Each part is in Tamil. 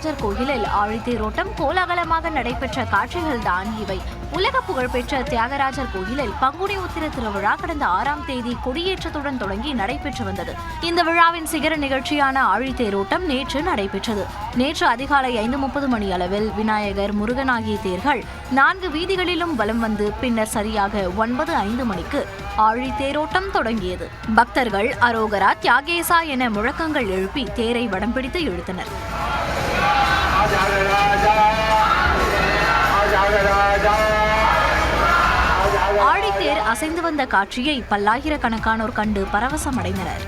தியாகராஜர் கோயிலில் ஆழித்தேரோட்டம் கோலாகலமாக நடைபெற்ற காட்சிகள்தான் இவை. உலக புகழ்பெற்ற தியாகராஜர் கோயிலில் பங்குனி உத்திர திருவிழா கடந்த 6ஆம் தேதி கொடியேற்றத்துடன் தொடங்கி நடைபெற்று வந்தது. இந்த விழாவின் சிகர நிகழ்ச்சியான ஆழித்தேரோட்டம் நேற்று நடைபெற்றது. நேற்று அதிகாலை 5:30 மணி அளவில் விநாயகர், முருகன் ஆகிய தேர்கள் 4 வீதிகளிலும் வலம் வந்து பின்னர் சரியாக 9:05 மணிக்கு ஆழித்தேரோட்டம் தொடங்கியது. பக்தர்கள் அரோகரா, தியாகேசா என முழக்கங்கள் எழுப்பி தேரை வடம் பிடித்து இழுத்தனர். ஆழித்தேர் அசைந்து வந்த காட்சியை பல்லாயிரக்கணக்கானோர் கண்டு பரவசமடைந்தனர்.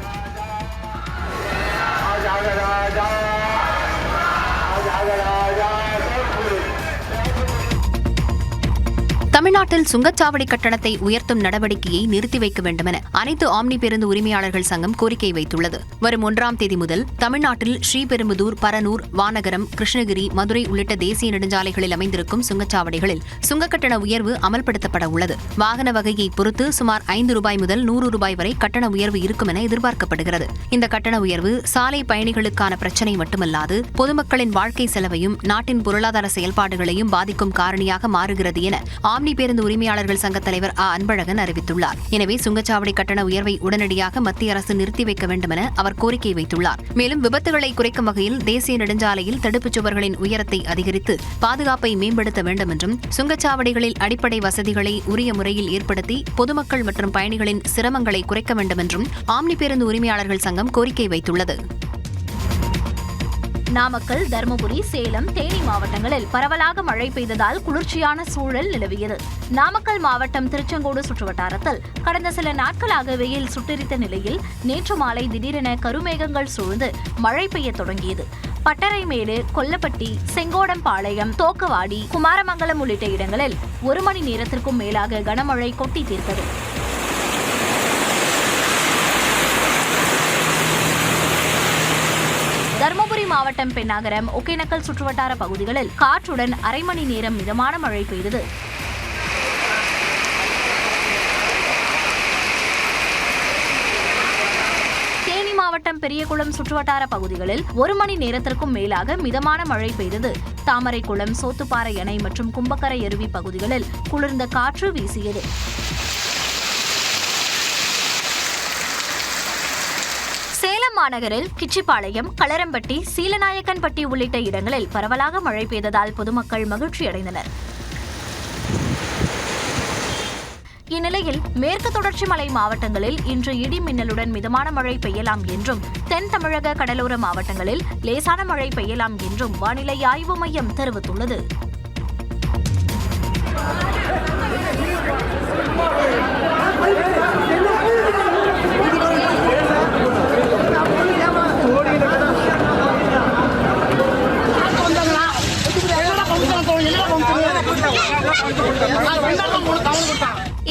தமிழ்நாட்டில் சுங்கச்சாவடி கட்டணத்தை உயர்த்தும் நடவடிக்கையை நிறுத்தி வைக்க வேண்டுமென அனைத்து ஆம்னி பேருந்து உரிமையாளர்கள் சங்கம் கோரிக்கை வைத்துள்ளது. வரும் 1ஆம் தேதி முதல் தமிழ்நாட்டில் ஸ்ரீபெரும்புதூர், பரனூர், வானகரம், கிருஷ்ணகிரி, மதுரை உள்ளிட்ட தேசிய நெடுஞ்சாலைகளில் அமைந்திருக்கும் சுங்கச்சாவடிகளில் சுங்க கட்டண உயர்வு அமல்படுத்தப்பட உள்ளது. வாகன வகையை பொறுத்து சுமார் ₹5 முதல் ₹100 வரை கட்டண உயர்வு இருக்கும் என எதிர்பார்க்கப்படுகிறது. இந்த கட்டண உயர்வு சாலை பயணிகளுக்கான பிரச்சினை மட்டுமல்லாது பொதுமக்களின் வாழ்க்கை செலவையும் நாட்டின் பொருளாதார செயல்பாடுகளையும் பாதிக்கும் காரணியாக மாறுகிறது என ஆம்னி பேருந்து உரிமையாளர்கள் சங்க தலைவர் அன்பழகன் அறிவித்துள்ளார். எனவே சுங்கச்சாவடி கட்டண உயர்வை உடனடியாக மத்திய அரசு நிறுத்தி வைக்க வேண்டும் என அவர் கோரிக்கை வைத்துள்ளார். மேலும் விபத்துகளை குறைக்கும் வகையில் தேசிய நெடுஞ்சாலையில் தடுப்புச் சுவர்களின் உயரத்தை அதிகரித்து பாதுகாப்பை மேம்படுத்த வேண்டும் என்றும், சுங்கச்சாவடிகளில் அடிப்படை வசதிகளை உரிய முறையில் ஏற்படுத்தி பொதுமக்கள் மற்றும் பயணிகளின் சிரமங்களை குறைக்க வேண்டும் என்றும் ஆம்னி பேருந்து உரிமையாளர்கள் சங்கம் கோரிக்கை வைத்துள்ளது. நாமக்கல், தருமபுரி, சேலம், தேனி மாவட்டங்களில் பரவலாக மழை பெய்ததால் குளிர்ச்சியான சூழல் நிலவியது. நாமக்கல் மாவட்டம் திருச்செங்கோடு சுற்றுவட்டாரத்தில் கடந்த சில நாட்களாக வெயில் சுட்டெரித்த நிலையில் நேற்று மாலை திடீரென கருமேகங்கள் சூழ்ந்து மழை பெய்ய தொடங்கியது. பட்டறைமேடு, கொல்லப்பட்டி, செங்கோடம்பாளையம், தோக்கவாடி, குமாரமங்கலம் உள்ளிட்ட இடங்களில் 1 மணி நேரத்திற்கும் மேலாக கனமழை கொட்டி தீர்த்தது. தருமபுரி மாவட்டம் பென்னாகரம், ஒகேனக்கல் சுற்றுவட்டார பகுதிகளில் காற்றுடன் 1/2 மணி நேரம் மிதமான மழை பெய்தது. தேனி மாவட்டம் பெரியகுளம் சுற்றுவட்டார பகுதிகளில் 1 மணி நேரத்திற்கும் மேலாக மிதமான மழை பெய்தது. தாமரைக்குளம், சோத்துப்பாறை அணை மற்றும் கும்பக்கரை அருவி பகுதிகளில் குளிர்ந்த காற்று வீசியது. சேலம் மாநகரில் கிச்சிப்பாளையம், களரம்பட்டி, சீலநாயக்கன்பட்டி உள்ளிட்ட இடங்களில் பரவலாக மழை பெய்ததால் பொதுமக்கள் மகிழ்ச்சியடைந்தனர். இந்நிலையில் மேற்கு தொடர்ச்சி மலை மாவட்டங்களில் இன்று இடி மின்னலுடன் மிதமான மழை பெய்யலாம் என்றும், தென் தமிழக கடலோர மாவட்டங்களில் லேசான மழை பெய்யலாம் என்றும் வானிலை ஆய்வு மையம் தெரிவித்துள்ளது.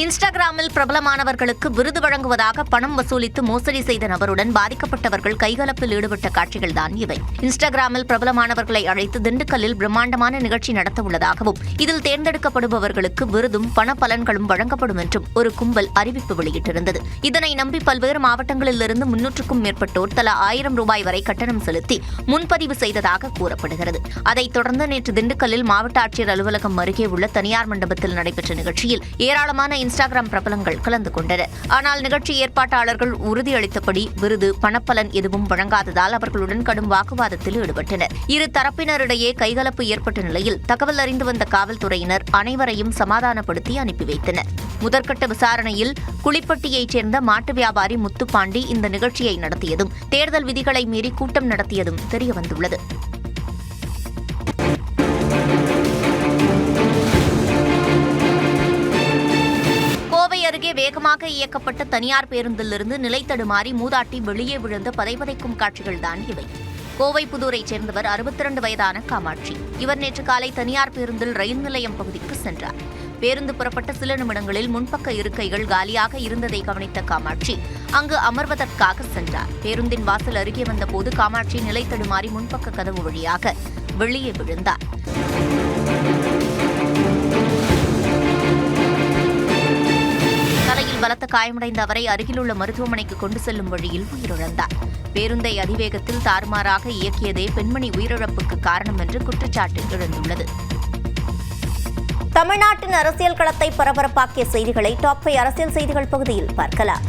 இன்ஸ்டாகிராமில் பிரபலமானவர்களுக்கு விருது வழங்குவதாக பணம் வசூலித்து மோசடி செய்த நபருடன் பாதிக்கப்பட்டவர்கள் கைகலப்பில் ஈடுபட்ட காட்சிகள்தான் இவை. இன்ஸ்டாகிராமில் பிரபலமானவர்களை அழைத்து திண்டுக்கல்லில் பிரம்மாண்டமான நிகழ்ச்சி நடத்த உள்ளதாகவும், இதில் தேர்ந்தெடுக்கப்படுபவர்களுக்கு விருதும் பண பலன்களும் வழங்கப்படும் என்றும் ஒரு கும்பல் அறிவிப்பு வெளியிட்டிருந்தது. இதனை நம்பி பல்வேறு மாவட்டங்களிலிருந்து 300க்கும் மேற்பட்டோர் தலா ₹1000 வரை கட்டணம் செலுத்தி முன்பதிவு செய்ததாக கூறப்படுகிறது. அதைத் தொடர்ந்து நேற்று திண்டுக்கல்லில் மாவட்ட ஆட்சியர் அலுவலகம் அருகே உள்ள தனியார் மண்டபத்தில் நடைபெற்ற நிகழ்ச்சியில் ஏராளமான இன்ஸ்டாகிராம் பிரபலங்கள் கலந்து கொண்டனர். ஆனால் நிகழ்ச்சி ஏற்பாட்டாளர்கள் உறுதியளித்தபடி விருது, பணப்பலன் எதுவும் வழங்காததால் அவர்களுடன் கடும் வாக்குவாதத்தில் ஈடுபட்டனர். இரு தரப்பினரிடையே கைகலப்பு ஏற்பட்ட நிலையில் தகவல் அறிந்து வந்த காவல்துறையினர் அனைவரையும் சமாதானப்படுத்தி அனுப்பி வைத்தனர். முதற்கட்ட விசாரணையில் குளிப்பட்டியைச் சேர்ந்த மாட்டு வியாபாரி முத்துப்பாண்டி இந்த நிகழ்ச்சியை நடத்தியதும், தேர்தல் விதிகளை மீறி கூட்டம் நடத்தியதும் தெரியவந்துள்ளது. அருகே வேகமாக இயக்கப்பட்ட தனியார் பேருந்திலிருந்து நிலை தடுமாறி மூதாட்டி வெளியே விழுந்த பதைபதைக்கும் காட்சிகள்தான் இவை. கோவை புதூரைச் சேர்ந்தவர் 62 வயதான காமாட்சி. இவர் நேற்று காலை தனியார் பேருந்தில் ரயில் நிலையம் பகுதிக்கு சென்றார். பேருந்து புறப்பட்ட சில நிமிடங்களில் முன்பக்க இருக்கைகள் காலியாக இருந்ததை கவனித்த காமாட்சி அங்கு அமர்வதற்காக சென்றார். பேருந்தின் வாசல் அருகே வந்தபோது காமாட்சி நிலை தடுமாறி முன்பக்க கதவு வழியாக வெளியே விழுந்தார். தலையில் பலத்த காயமடைந்த அவரை அருகிலுள்ள மருத்துவமனைக்கு கொண்டு செல்லும் வழியில் உயிரிழந்தார். பேருந்தை அதிவேகத்தில் தாறுமாறாக இயக்கியதே பெண்மணி உயிரிழப்புக்கு காரணம் என்று குற்றச்சாட்டு எழுந்துள்ளது. தமிழ்நாட்டின் அரசியல் களத்தை பரபரப்பாக்கிய செய்திகளை டாப் 5 அரசியல் செய்திகள் பகுதியில் பார்க்கலாம்.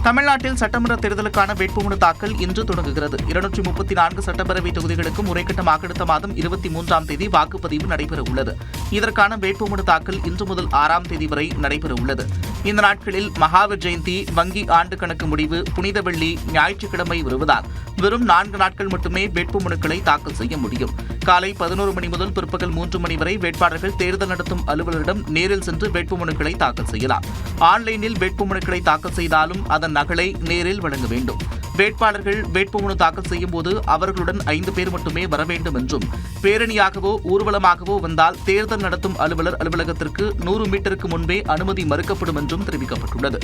தமிழ்நாட்டில் சட்டமன்ற தேர்தலுக்கான வேட்புமனு தாக்கல் இன்று தொடங்குகிறது. 234 சட்டப்பேரவை தொகுதிகளுக்கும் முறைக்கட்டமாக அடுத்த மாதம் 23ஆம் தேதி வாக்குப்பதிவு நடைபெற உள்ளது. இதற்கான வேட்புமனு தாக்கல் இன்று முதல் 6ஆம் தேதி வரை நடைபெற உள்ளது. இந்த நாட்களில் மகாவீர் ஜெயந்தி, வங்கி ஆண்டு கணக்கு முடிவு, புனித வெள்ளி, ஞாயிற்றுக்கிழமை வருவதால் வெறும் 4 நாட்கள் மட்டுமே வேட்புமனுக்களை தாக்கல் செய்ய முடியும். காலை 11 மணி முதல் பிற்பகல் 3 மணி வரை வேட்பாளர்கள் தேர்தல் நடத்தும் அலுவலரிடம் நேரில் சென்று வேட்புமனுக்களை தாக்கல் செய்யலாம். ஆன்லைனில் வேட்புமனுக்களை தாக்கல் செய்தாலும் அதன் நகலை நேரில் வழங்க வேண்டும். வேட்பாளர்கள் வேட்புமனு தாக்கல் செய்யும் போது அவர்களுடன் 5 பேர் மட்டுமே வர வேண்டும் என்றும், பேரணியாகவோ ஊர்வலமாகவோ வந்தால் தேர்தல் நடத்தும் அலுவலர் அலுவலகத்திற்கு 100 மீட்டருக்கு முன்பே அனுமதி மறுக்கப்படும் என்றும் தெரிவிக்கப்பட்டுள்ளது.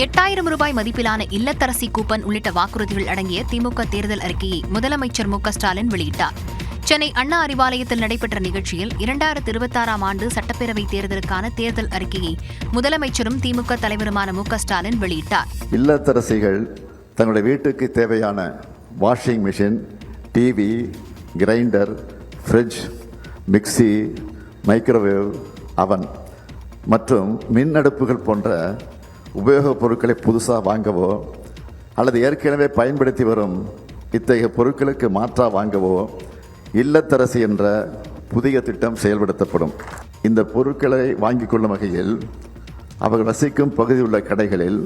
8000 ரூபாய் மதிப்பிலான இல்லத்தரசி கூப்பன் உள்ளிட்ட வாக்குறுதிகள் அடங்கிய திமுக தேர்தல் அறிக்கையை முதலமைச்சர் மு.க. ஸ்டாலின் வெளியிட்டார். சென்னை அண்ணா அறிவாலயத்தில் நடைபெற்ற நிகழ்ச்சியில் 2026ஆம் ஆண்டு சட்டப்பேரவை தேர்தலுக்கான தேர்தல் அறிக்கையை முதலமைச்சரும் திமுக தலைவருமான மு.க. ஸ்டாலின் வெளியிட்டார். இல்லத்தரசிகள் தங்களுடைய வீட்டுக்கு தேவையான washing machine, TV, grinder, fridge, mixie, microwave, அவன் மற்றும் மின் அடுப்புகள் போன்ற உபயோகப் பொருட்களை புதுசாக வாங்கவோ அல்லது ஏற்கனவே பயன்படுத்தி வரும் இத்தகைய பொருட்களுக்கு மாற்றாக வாங்கவோ இல்லத்தரசி என்ற புதிய திட்டம் செயல்படுத்தப்படும். இந்த பொருட்களை வாங்கிக் கொள்ளும் வகையில் அவர்கள் வசிக்கும் பகுதியில் உள்ள கடைகளில்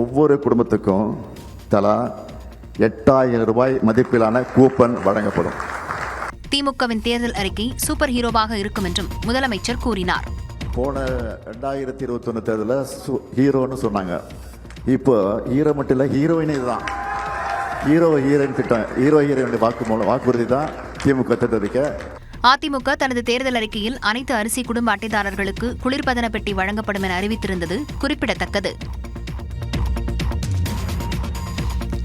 ஒவ்வொரு குடும்பத்துக்கும் தலா 8000 ரூபாய் மதிப்பிலான கூப்பன் வழங்கப்படும். திமுகவின் தேர்தல் அறிக்கை சூப்பர் ஹீரோவாக இருக்கும் என்றும் முதலமைச்சர் கூறினார். போன 2021 தேர்தலில் ஹீரோன்னு சொன்னாங்க. இப்போ ஹீரோ மட்டும் இல்லை, ஹீரோயினே இதுதான். ஹீரோயின் திட்டம், ஹீரோயின் வாக்குறுதி தான் திமுக தேர்தலிக்க. அதிமுக தனது தேர்தல் அறிக்கையில் அனைத்து அரிசி குடும்ப அட்டைதாரர்களுக்கு குளிர்பதன பெட்டி வழங்கப்படும் என அறிவித்திருந்தது குறிப்பிடத்தக்கது.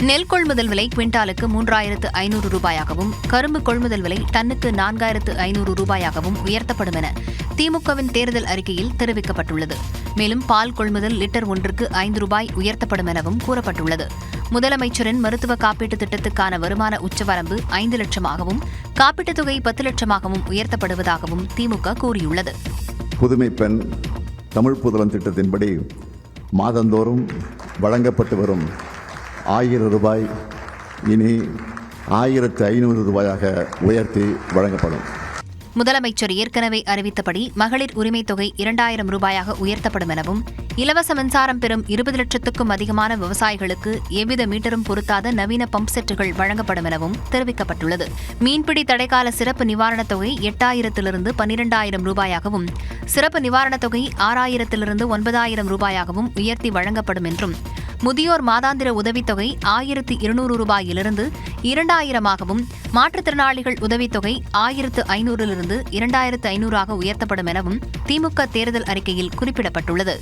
நெல் கொள்முதல் விலை குவிண்டாலுக்கு 3500 ரூபாயாகவும், கரும்பு கொள்முதல் விலை டன்னுக்கு 4500 ரூபாயாகவும் உயர்த்தப்படும் என திமுகவின் தேர்தல் அறிக்கையில் தெரிவிக்கப்பட்டுள்ளது. மேலும் பால் கொள்முதல் லிட்டர் ஒன்றுக்கு 5 ரூபாய் உயர்த்தப்படும் எனவும் கூறப்பட்டுள்ளது. முதலமைச்சரின் மருத்துவ காப்பீட்டுத் திட்டத்துக்கான வருமான உச்சவரம்பு 5 லட்சமாகவும், காப்பீட்டுத் தொகை 10 லட்சமாகவும் உயர்த்தப்படுவதாகவும் திமுக கூறியுள்ளது. புதுமை பெண் தமிழ் புதல்வன் திட்டத்தின்படி மாதந்தோறும் வழங்கப்பட்டு வரும் 1000 ரூபாய் இனி 1500 ரூபாயாக உயர்த்தி வழங்கப்படும். முதலமைச்சர் ஏற்கனவே அறிவித்தபடி மகளிர் உரிமைத் தொகை 2000 ரூபாயாக உயர்த்தப்படும் எனவும், இலவச மின்சாரம் பெறும் 20 லட்சத்துக்கும் அதிகமான விவசாயிகளுக்கு எவ்வித மீட்டரும் பொருத்தாத நவீன பம்ப் செட்டுகள் வழங்கப்படும் எனவும் தெரிவிக்கப்பட்டுள்ளது. மீன்பிடி தடைக்கால சிறப்பு நிவாரணத் தொகை 8000 12,000 ரூபாயாகவும், சிறப்பு நிவாரணத் தொகை 6000 9000 ரூபாயாகவும் உயர்த்தி வழங்கப்படும் என்றும், முதியோர் மாதாந்திர உதவித்தொகை 1200 ரூபாயிலிருந்து 2000ஆகவும், மாற்றுத்திறனாளிகள் உதவித்தொகை 1500 2500 உயர்த்தப்படும் எனவும் திமுக தேர்தல் அறிக்கையில் குறிப்பிடப்பட்டுள்ளது.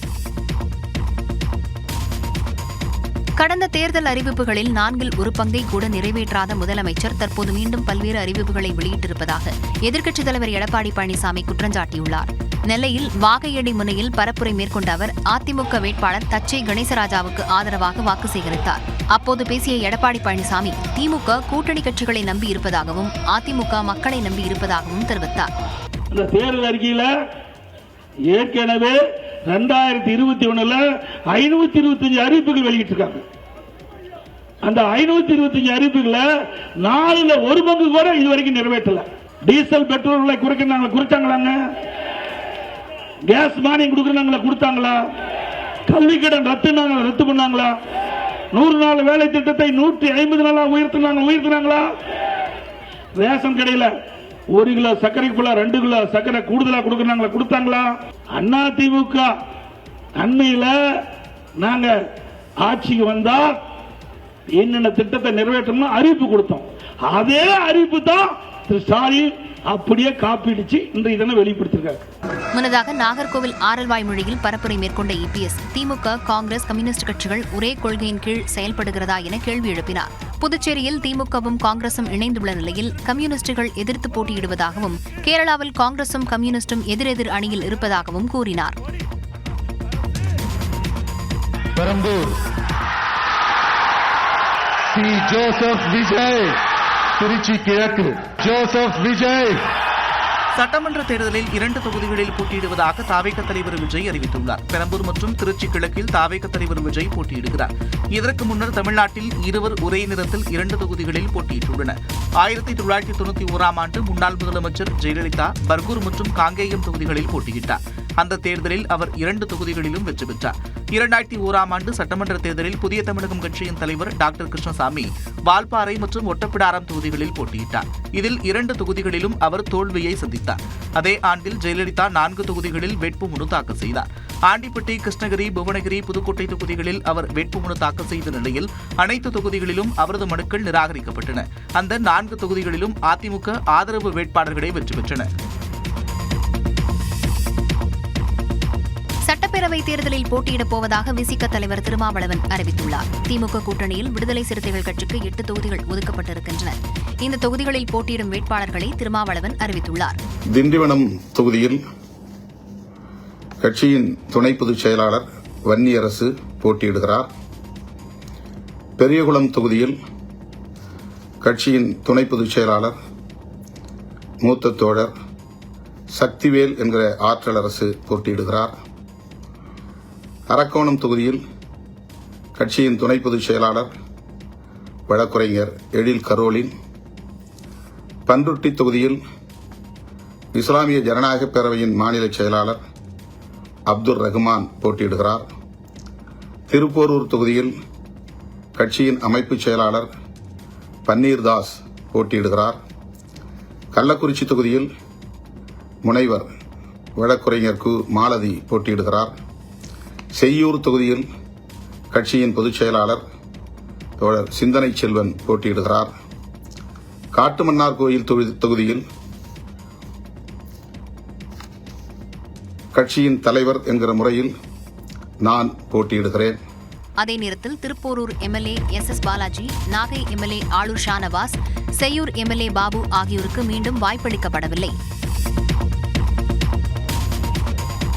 கடந்த தேர்தல் அறிவிப்புகளில் 4 பங்கை கூட நிறைவேற்றாத முதலமைச்சர் தற்போது மீண்டும் பல்வேறு அறிவிப்புகளை வெளியிட்டிருப்பதாக எதிர்க்கட்சித் தலைவர் எடப்பாடி பழனிசாமி குற்றஞ்சாட்டியுள்ளார். நெல்லையில் வாகையடி முனையில் பரப்புரை மேற்கொண்ட அவர் அதிமுக வேட்பாளர் தச்சை கணேசராஜாவுக்கு ஆதரவாக வாக்கு சேகரித்தார். அப்போது பேசிய எடப்பாடி பழனிசாமி திமுக கூட்டணி கட்சிகளை நம்பி இருப்பதாகவும், அதிமுக மக்களை நம்பி இருப்பதாகவும் தெரிவித்தார். இந்த தேர்தல் அறிக்கையில ஏற்கனவே 2021 525 அறிவிப்புகள் வெளியிட்டிருக்காங்க. அந்த 525 அறிவிப்புகளை 4 1 பங்கு கூட இதுவரைக்கும் நிறைவேற்றல. டீசல் பெட்ரோல் விலை குறைச்சாங்களாங்க? கேஸ் மானியம் கொடுக்கறாங்களா? கொடுத்தாங்களா? கல்வி கடன் ரத்து பண்ணாங்களா? 100 நாள் வேலை திட்டத்தை 150 நாளா உயர்த்தினாங்களா? ரேஷன் கடையில 1 கிலோ சர்க்கரைக்கு 2 கிலோ சர்க்கரை கூடுதலா கொடுத்தாங்களா? அதிமுக அண்மையில நாங்க ஆட்சிக்கு வந்தா என்னென்ன திட்டத்தை நிறைவேற்றணும் அறிவிப்பு கொடுத்தோம். அதே அறிவிப்பு தான் திரு ஸ்டாலின் அப்படியே காப்பிடிச்சு இன்றைய தினம் வெளிப்படுத்திருக்காங்க. முன்னதாக நாகர்கோவில் ஆரல்வாய்மொழியில் பரப்புரை மேற்கொண்ட இபிஎஸ் திமுக, காங்கிரஸ், கம்யூனிஸ்ட் கட்சிகள் ஒரே கொள்கையின் கீழ் செயல்படுகிறதா என கேள்வி எழுப்பினார். புதுச்சேரியில் திமுகவும் காங்கிரசும் இணைந்துள்ள நிலையில் கம்யூனிஸ்டுகள் எதிர்த்து போட்டியிடுவதாகவும் கேரளாவில் காங்கிரசும் கம்யூனிஸ்டும் எதிரெதிர் அணியில் இருப்பதாகவும் கூறினார். பெரம்பூர் டி. ஜோசப் விஜய், திருச்சி கிழக்கு ஜோசப் விஜய். சட்டமன்ற தேர்தலில் 2 தொகுதிகளில் போட்டியிடுவதாக தாவேக தலைவர் விஜய் அறிவித்துள்ளார். பெரம்பூர் மற்றும் திருச்சி கிழக்கில் தாவேக தலைவர் விஜய் போட்டியிடுகிறார். இதற்கு முன்னர் தமிழ்நாட்டில் இருவர் ஒரே நேரத்தில் 2 தொகுதிகளில் போட்டியிட்டுள்ளனர். 1991ஆம் ஆண்டு முன்னாள் முதலமைச்சர் ஜெயலலிதா பர்கூர் மற்றும் காங்கேயம் தொகுதிகளில் போட்டியிட்டார். அந்த தேர்தலில் அவர் 2 தொகுதிகளிலும் வெற்றி பெற்றார். 2001ஆம் ஆண்டு சட்டமன்ற தேர்தலில் புதிய தமிழகம் கட்சியின் தலைவர் டாக்டர் கிருஷ்ணசாமி வால்பாறை மற்றும் ஒட்டப்பிடாரம் தொகுதிகளில் போட்டியிட்டார். இதில் 2 தொகுதிகளிலும் அவர் தோல்வியை சந்தித்தார். அதே ஆண்டில் ஜெயலலிதா 4 தொகுதிகளில் வேட்புமனு தாக்கல் செய்தார். ஆண்டிப்பட்டி, கிருஷ்ணகிரி, புவனகிரி, புதுக்கோட்டை தொகுதிகளில் அவர் வேட்புமனு தாக்கல் செய்த நிலையில் அனைத்து தொகுதிகளிலும் அவரது மனுக்கள் நிராகரிக்கப்பட்டன. அந்த 4 தொகுதிகளிலும் அதிமுக ஆதரவு வேட்பாளர்களே வெற்றி பெற்றனர். சட்டப்பேரவைத் தேர்தலில் போட்டியிடப் போவதாக விசிக தலைவர் திருமாவளவன் அறிவித்துள்ளார். திமுக கூட்டணியில் விடுதலை சிறுத்தைகள் கட்சிக்கு 8 தொகுதிகள் ஒதுக்கப்பட்டிருக்கின்றன. இந்த தொகுதிகளில் போட்டியிடும் வேட்பாளர்களை திருமாவளவன் அறிவித்துள்ளார். திண்டிவனம் தொகுதியில் கட்சியின் துணை பொதுச் செயலாளர் வன்னியரசு போட்டியிடுகிறார். பெரியகுளம் தொகுதியில் கட்சியின் துணை பொதுச் செயலாளர் மூத்த தோழர் சக்திவேல் என்கிற ஆற்றலரசு போட்டியிடுகிறார். அரக்கோணம் தொகுதியில் கட்சியின் துணை பொதுச் செயலாளர் வழக்குரைஞர் எழில் கரோலின், பன்ருட்டி தொகுதியில் இஸ்லாமிய ஜனநாயக பேரவையின் மாநில செயலாளர் அப்துல் ரஹ்மான் போட்டியிடுகிறார். திருப்போரூர் தொகுதியில் கட்சியின் அமைப்பு செயலாளர் பன்னீர்தாஸ் போட்டியிடுகிறார். கள்ளக்குறிச்சி தொகுதியில் முனைவர் வழக்குரைஞர் கு. மாலதி போட்டியிடுகிறார். செய்யூர் தொகுதியில் கட்சியின் பொதுச் செயலாளர் தோழர் சிந்தனை செல்வன் போட்டியிடுகிறார். காட்டுமன்னார் கோயில் தொகுதியில் கட்சியின் தலைவர் என்கிற முறையில் நான் போட்டியிடுகிறேன். அதே நேரத்தில் Thiruporur MLA S. Balaji, Nagai MLA Aloor Shanavas, Cheyyur MLA Babu ஆகியோருக்கு மீண்டும் வாய்ப்பளிக்கப்படவில்லை.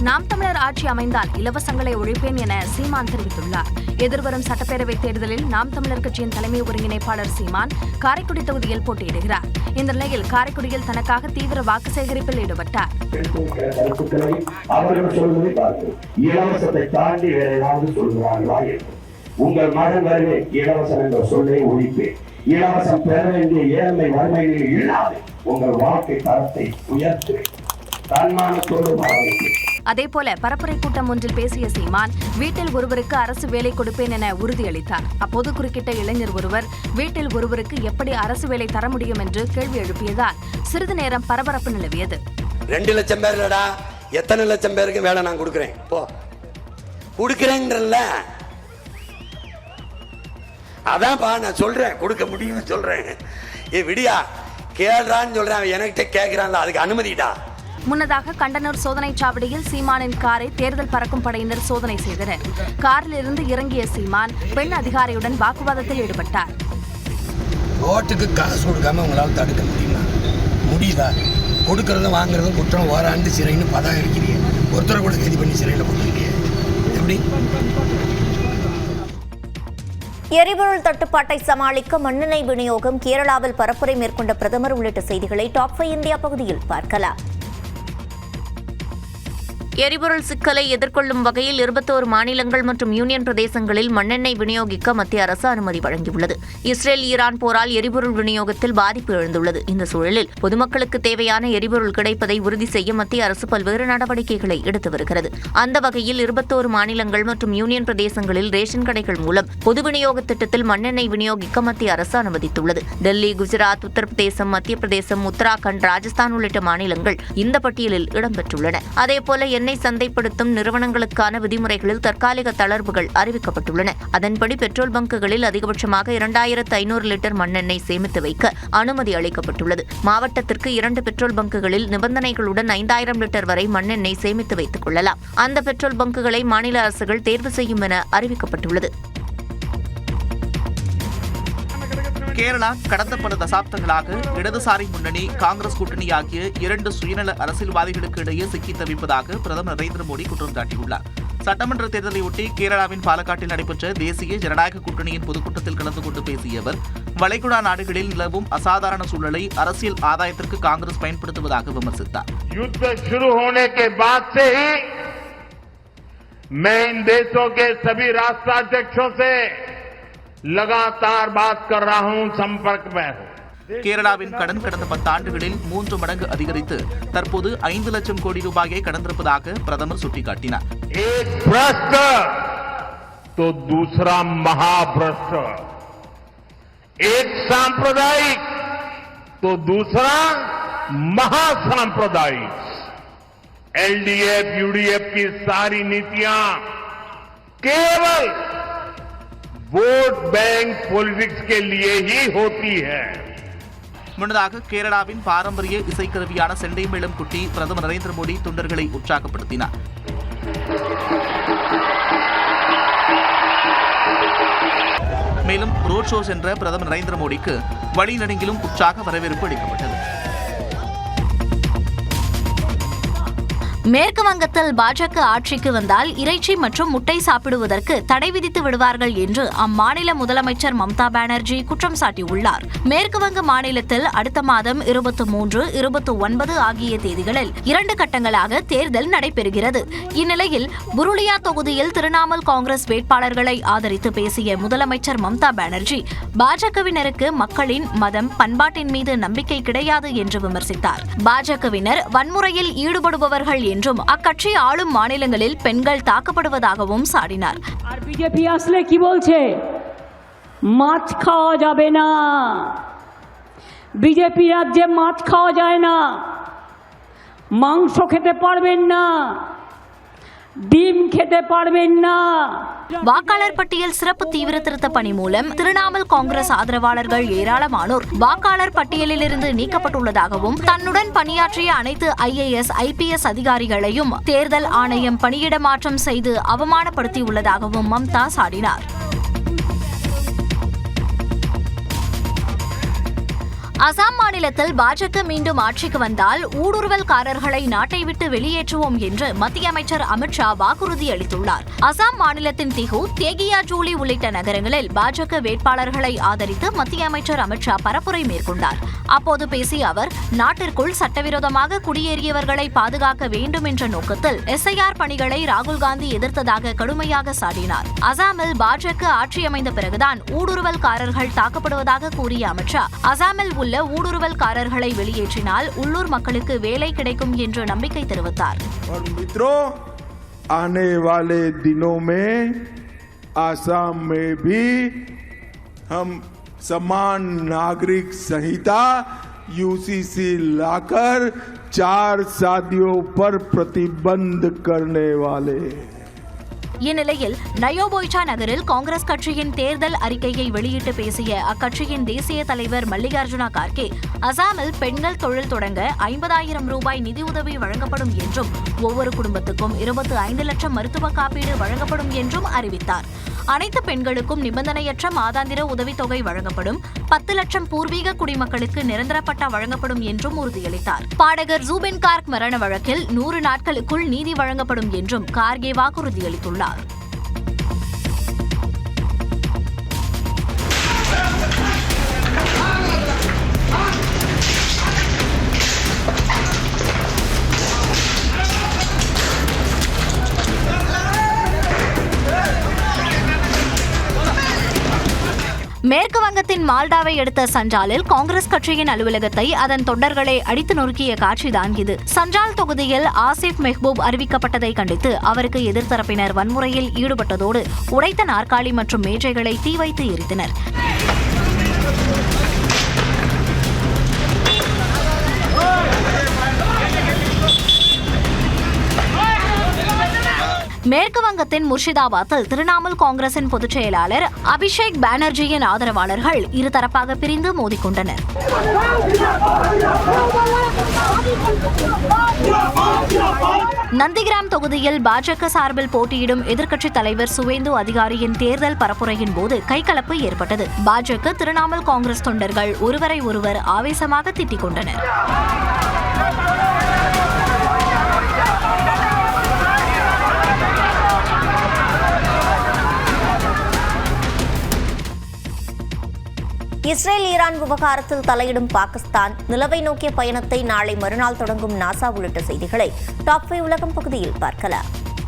நாம் தமிழர் ஆட்சி அமைந்தால் இலவசங்களை ஒழிப்பேன் என சீமான் தெரிவித்துள்ளார். எதிர்வரும் சட்டப்பேரவைத் தேர்தலில் நாம் தமிழர் கட்சியின் தலைமை ஒருங்கிணைப்பாளர் சீமான் காரைக்குடி தொகுதியில் போட்டியிடுகிறார். இந்த நிலையில் காரைக்குடியில் தனக்காக தீவிர வாக்கு சேகரிப்பில் ஈடுபட்டார். அவர்கள் சொல்வதை பார்த்து இலவசத்தை தாண்டி வேற ஏதாவது சொல்கிறார்களா? உங்கள் மகன் வருவே இலவசம் என்ற சொல்லை ஒழிப்பேன். இலவசம் பெற வேண்டிய ஏழ்மை வறுமையில் இல்லாது உங்கள் வாழ்க்கை தரத்தை உயர்த்துவேன். தன்மானத்தோடு வாழ்க்கை. அதேபோல பரப்புரை கூட்டம் ஒன்றில் பேசிய சீமான் வீட்டில் ஒருவருக்கு அரசு வேலை கொடுப்பேன் என உறுதியளித்தார். அப்போது குறுக்கிட்ட இளைஞர் ஒருவர் வீட்டில் ஒருவருக்கு எப்படி அரசு வேலை தர முடியும் என்று கேள்வி எழுப்பியதால் சிறிது நேரம் பரபரப்பு நிலவியது. 2 லட்சம் பேர் இல்லடா, எத்தனை லட்சம் பேருக்கு வேலை நான் கொடுக்கிறேன், போ கொடுக்கிறேன்றல்ல. அதான்ப்பா நான் சொல்றேன், கொடுக்க முடியும்னு சொல்றேன். விடியா கேள்றான்னு சொல்றேன், என்கிட்ட கேட்கிறான்ல, அதுக்கு அனுமதிடா. முன்னதாக கண்டனூர் சோதனைச் சாவடியில் சீமானின் காரை தேர்தல் பறக்கும் படையினர் சோதனை செய்தனர். காரில் இருந்து இறங்கிய சீமான் பெண் அதிகாரியுடன் வாக்குவாதத்தில் ஈடுபட்டார். ஓட்டுக்கு காசு கொடுக்காம உங்களால் தடுக்க முடியுமா? முடியுதா? கொடுக்கறதும் வாங்குறதும் குற்றம், ஓராண்டு சிறைன்னு பதம் இருக்கிறீங்க. ஒருத்தரை கூட கைது பண்ணி சிறையில் போட்டுருக்கீங்க. எப்படி? எரிபொருள் தட்டுப்பாட்டை சமாளிக்க மண்ணெண்ணெய் விநியோகம், கேரளாவில் பரப்புரை மேற்கொண்ட பிரதமர் உள்ளிட்ட செய்திகளை டாப் 5 இந்தியா பகுதியில் பார்க்கலாம். எரிபொருள் சிக்கலை எதிர்கொள்ளும் வகையில் 21 மாநிலங்கள் மற்றும் யூனியன் பிரதேசங்களில் மண்ணெண்ணெய் விநியோகிக்க மத்திய அரசு அனுமதி வழங்கியுள்ளது. இஸ்ரேல் ஈரான் போரால் எரிபொருள் விநியோகத்தில் பாதிப்பு எழுந்துள்ளது. இந்த சூழலில் பொதுமக்களுக்கு தேவையான எரிபொருள் கிடைப்பதை உறுதி செய்ய மத்திய அரசு பல்வேறு நடவடிக்கைகளை எடுத்து வருகிறது. அந்த வகையில் 21 மாநிலங்கள் மற்றும் யூனியன் பிரதேசங்களில் ரேஷன் கடைகள் மூலம் பொது விநியோக திட்டத்தில் மண்ணெண்ணெய் விநியோகிக்க மத்திய அரசு அனுமதித்துள்ளது. டெல்லி, குஜராத், உத்தரப்பிரதேசம், மத்திய பிரதேசம், உத்தராகண்ட், ராஜஸ்தான் உள்ளிட்ட மாநிலங்கள் இந்த பட்டியலில் இடம்பெற்றுள்ளன. அதேபோல எண்ணெய் எண்ணெய் சந்தைப்படுத்தும் நிறுவனங்களுக்கான விதிமுறைகளில் தற்காலிக தளர்வுகள் அறிவிக்கப்பட்டுள்ளன. அதன்படி பெட்ரோல் பங்குகளில் அதிகபட்சமாக 2500 லிட்டர் மண்ணெண்ணெய் சேமித்து வைக்க அனுமதி அளிக்கப்பட்டுள்ளது. மாவட்டத்திற்கு 2 பெட்ரோல் பங்குகளில் நிபந்தனைகளுடன் 5000 லிட்டர் வரை மண்ணெண்ணெய் சேமித்து வைத்துக் கொள்ளலாம். அந்த பெட்ரோல் பங்குகளை மாநில அரசுகள் தேர்வு செய்யும் என அறிவிக்கப்பட்டுள்ளது. கேரளா கடந்த பல தசாப்தங்களாக இடதுசாரி முன்னணி, காங்கிரஸ் கூட்டணி ஆகிய 2 சுயநல அரசியல்வாதிகளுக்கு இடையே சிக்கித் தவிப்பதாக பிரதமர் நரேந்திர மோடி குற்றம் சாட்டியுள்ளார். சட்டமன்ற தேர்தலையொட்டி கேரளாவின் பாலக்காட்டில் நடைபெற்ற தேசிய ஜனநாயக கூட்டணியின் பொதுக்கூட்டத்தில் கலந்து கொண்டு பேசிய அவர், வளைகுடா நாடுகளில் நிலவும் அசாதாரண சூழலை அரசியல் ஆதாயத்திற்கு காங்கிரஸ் பயன்படுத்துவதாக விமர்சித்தார். युद्ध शुरू होने के बाद से ही मैं इन देशों के सभी राष्ट्राध्यक्षों से लगातार बात कर रहा हूं, संपर्क में हूं. கேரளாவின் கடன் கடந்த 10 ஆண்டுகளில் 3 மடங்கு அதிகரித்து தற்போது 5 லட்சம் கோடி ரூபாயை கடந்திருப்பதாக பிரதமர் சுட்டிக்காட்டினார். एक भ्रष्ट तो दूसरा महाभ्रष्ट, एक सांप्रदायिक तो दूसरा महासांप्रदायिक. एलडीएफ, यूडीएफ की सारी नीतियां केवल वोट बैंक पॉलिटिक्स के लिए ही होती है. முன்னதாக கேரளாவின் பாரம்பரிய இசைக்கருவியான செண்டை மேளம் குட்டி பிரதமர் நரேந்திர மோடி தொண்டர்களை உற்சாகப்படுத்தினார். மேலும் ரோட் ஷோ சென்ற பிரதமர் நரேந்திர மோடிக்கு வழிநெடுங்கிலும் உற்சாக வரவேற்பு அளிக்கப்பட்டது. மேற்கு வங்கத்தில் பாஜக ஆட்சிக்கு வந்தால் இறைச்சி மற்றும் முட்டை சாப்பிடுவதற்கு தடை விதித்து விடுவார்கள் என்று அம்மாநில முதலமைச்சர் மம்தா பானர்ஜி குற்றம் சாட்டியுள்ளார். மேற்கு வங்க மாநிலத்தில் அடுத்த மாதம் 23, 29 ஆகிய தேதிகளில் 2 கட்டங்களாக தேர்தல் நடைபெறுகிறது. இந்நிலையில் புருலியா தொகுதியில் திரிணாமுல் காங்கிரஸ் வேட்பாளர்களை ஆதரித்து பேசிய முதலமைச்சர் மம்தா பானர்ஜி, பாஜகவினருக்கு மக்களின் மதம், பண்பாட்டின் மீது நம்பிக்கை கிடையாது என்று விமர்சித்தார். பாஜகவினர் வன்முறையில் ஈடுபடுபவர்கள் என்றும் அக்கட்சி ஆளும் மாநிலங்களில் பெண்கள் தாக்கப்படுவதாகவும் சாடினார். বিজেপি আসলে কি বলছে? মাছ খাওয়া যাবে না, বিজেপি রাজ্যে মাছ খাওয়া যায় না, মাংস খেতে পারবেন না, ডিম খেতে পারবেন না. வாக்காளர் பட்டியல் சிறப்பு தீவிர திருத்த பணி மூலம் திரிணாமுல் காங்கிரஸ் ஆதரவாளர்கள் ஏராளமானோர் வாக்காளர் பட்டியலிலிருந்து நீக்கப்பட்டுள்ளதாகவும், தன்னுடன் பணியாற்றிய அனைத்து IAS, IPS அதிகாரிகளையும் தேர்தல் ஆணையம் பணியிட மாற்றம் செய்து அவமானப்படுத்தியுள்ளதாகவும் மம்தா சாடினார். அசாம் மாநிலத்தில் பாஜக மீண்டும் ஆட்சிக்கு வந்தால் ஊடுருவல்காரர்களை நாட்டை விட்டு வெளியேற்றுவோம் என்று மத்திய அமைச்சர் அமித்ஷா வாக்குறுதி அளித்துள்ளார். அசாம் மாநிலத்தின் திகு, தேகியாஜூலி உள்ளிட்ட நகரங்களில் பாஜக வேட்பாளர்களை ஆதரித்து மத்திய அமைச்சர் அமித்ஷா பரப்புரை மேற்கொண்டார். அப்போது பேசிய அவர், நாட்டிற்குள் சட்டவிரோதமாக குடியேறியவர்களை பாதுகாக்க வேண்டும் என்ற நோக்கத்தில் SIR பணிகளை ராகுல் காந்தி எதிர்த்ததாக கடுமையாக சாடினார். அசாமில் பாஜக ஆட்சி அமைந்த பிறகுதான் ஊடுருவல்காரர்கள் தாக்கப்படுவதாக கூறிய அமித்ஷா, அசாமில் உள்ள ஊடுருவல்காரர்களை வெளியேற்றினால் உள்ளூர் மக்களுக்கு வேலை கிடைக்கும் என்று நம்பிக்கை தெரிவித்தார். आने वाले दिनों में आसाम में भी हम समान नागरिक संहिता UCC लाकर 4 शादियों पर प्रतिबंध करने वाले. இந்நிலையில் நயோபோய்ச்சா நகரில் காங்கிரஸ் கட்சியின் தேர்தல் அறிக்கையை வெளியிட்டு பேசிய அக்கட்சியின் தேசிய தலைவர் மல்லிகார்ஜுனா கார்கே, அசாமில் பெண்கள் தொழில் தொடங்க 50,000 ரூபாய் நிதியுதவி வழங்கப்படும் என்றும், ஒவ்வொரு குடும்பத்துக்கும் 25 லட்சம் மருத்துவ காப்பீடு வழங்கப்படும் என்றும் அறிவித்தார். அனைத்து பெண்களுக்கும் நிபந்தனையற்ற மாதாந்திர உதவித்தொகை வழங்கப்படும், 10 லட்சம் பூர்வீக குடிமக்களுக்கு நிரந்தர பட்டா வழங்கப்படும் என்றும் உறுதியளித்தார். பாடகர் ஜூபின் கார்க் மரண வழக்கில் 100 நாட்களுக்குள் நீதி வழங்கப்படும் என்றும் கார்கே வாக்குறுதியளித்துள்ளார். மேற்கு வங்கத்தின் மால்டாவை அடுத்த சஞ்சாலில் காங்கிரஸ் கட்சியின் அலுவலகத்தை அதன் தொண்டர்களை அடித்து நொறுக்கிய காட்சிதான் இது. சஞ்சால் தொகுதியில் ஆசிப் மெஹ்பூப் அறிவிக்கப்பட்டதை கண்டித்து அவருக்கு எதிர்த்தரப்பினர் வன்முறையில் ஈடுபட்டதோடு உடைத்த நாற்காலி மற்றும் மேஜைகளை தீ வைத்து எரித்தனர். மேற்கு வங்கத்தின் முர்ஷிதாபாத்தில் திரிணாமுல் காங்கிரசின் பொதுச் செயலாளர் அபிஷேக் பானர்ஜியின் ஆதரவாளர்கள் இருதரப்பாக பிரிந்து மோதிக்கொண்டனர். நந்திகிராம் தொகுதியில் பாஜக சார்பில் போட்டியிடும் எதிர்க்கட்சித் தலைவர் சுவேந்து அதிகாரியின் தேர்தல் பரப்புரையின் போது கைகலப்பு ஏற்பட்டது. பாஜக திரிணாமுல் காங்கிரஸ் தொண்டர்கள் ஒருவரை ஒருவர் ஆவேசமாக திட்டிக் கொண்டனர். இஸ்ரேல் ஈரான் விவகாரத்தில் தலையிடும் பாகிஸ்தான், நிலவை நோக்கிய பயணத்தை நாளை மறுநாள் தொடங்கும் நாசா உள்ளிட்ட செய்திகளை டாப் 5 உலகம் பகுதியில் பார்க்கலாம்.